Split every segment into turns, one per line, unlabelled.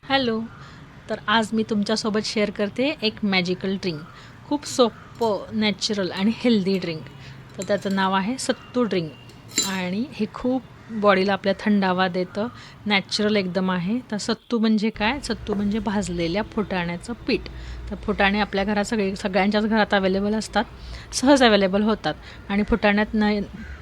Hello. तर आज मी तुमच्यासोबत शेअर करते एक मॅजिकल ड्रिंक. खूप सोपं, नॅचरल आणि हेल्दी ड्रिंक. तर त्याचं नाव आहे सत्तू ड्रिंक आणि हे खूप बॉडीला आपल्या थंडावा देतं. नॅचरल एकदम आहे. तर सत्तू म्हणजे काय? सत्तू म्हणजे भाजलेल्या फुटाण्याचं पीठ. तर फुटाणे आपल्या घरात सगळ्यांच्याच घरात अवेलेबल असतात, सहज अवेलेबल होतात आणि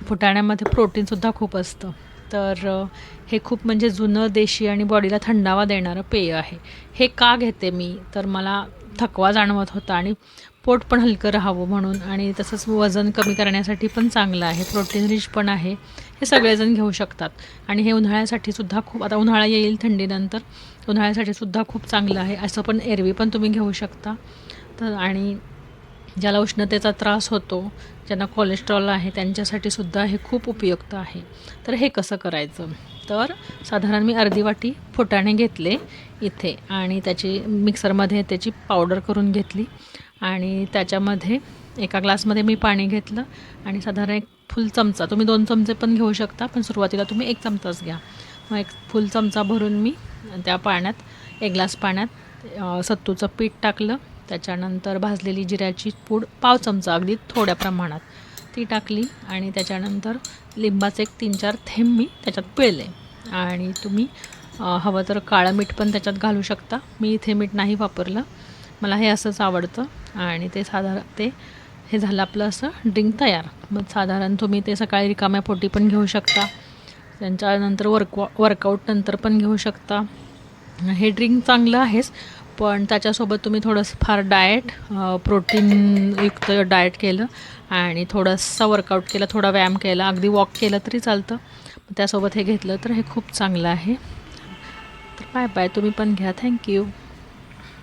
फुटाण्यामध्ये प्रोटीनसुद्धा खूप असतं. तर हे खूप म्हणजे जुनं, देशी आणि बॉडीला थंडावा देणारं पेय आहे. हे का घेते मी? तर मला थकवा जाणवत होता आणि पोट पण हलकं राहावं म्हणून, आणि तसंच वजन कमी करण्यासाठी पण चांगलं आहे, प्रोटीन रिच पण आहे. हे सगळेजण घेऊ शकतात आणि हे उन्हाळ्यासाठी सुद्धा खूप, आता उन्हाळा येईल थंडीनंतर, उन्हाळ्यासाठी सुद्धा खूप चांगलं आहे. असं पण एरवी पण तुम्ही घेऊ शकता. तर आणि ज्याला उष्णतेचा त्रास होतो, ज्यांना कोलेस्ट्रॉल आहे, त्यांच्यासाठी सुद्धा हे खूप उपयुक्त आहे. तर हे कसं करायचं? तर साधारण मी अर्धी वाटी फुटाणे घेतले इथे आणि मिक्सरमध्ये त्याची पावडर करून घेतली आणि त्याच्यामध्ये एका ग्लासमध्ये मी पाणी घेतलं आणि साधारण एक फुल चमचा, तुम्ही 2 चमचे पण घेऊ शकता, पण सुरुवातीला तुम्ही 1 चमचाच घ्या. मग एक फुल चमचा भरून मी त्या पाण्यात, 1 ग्लास पाण्यात सत्तूचं पीठ टाकलं. त्याच्यानंतर भाजलेली जिऱ्याची पूड पाव चमचा, अगदी थोड्या प्रमाणात ती टाकली आणि त्याच्यानंतर लिंबाचे एक 3-4 थेंब मी त्याच्यात पिळले. आणि तुम्ही हवं तर काळं मीठ पण त्याच्यात घालू शकता. मी इथे मीठ नाही वापरलं, मला हे असंच आवडतं. आणि हे झालं आपलं असं ड्रिंक तयार. मग साधारण तुम्ही ते सकाळी रिकाम्या पोटी पण घेऊ शकता, त्यांच्यानंतर वर्कआउट नंतर पण घेऊ शकता. हे ड्रिंक चांगलं आहेच, पण त्याच्यासोबत तुम्ही थोडंसं फार प्रोटीनयुक्त डाएट केलं आणि थोडासा वर्कआउट केला, थोडा व्यायाम केला, अगदी वॉक केलं तरी चालतं. त्यासोबत हे घेतलं तर हे खूप चांगलं आहे. तर बाय बाय, तुम्ही पण घ्या. थँक्यू.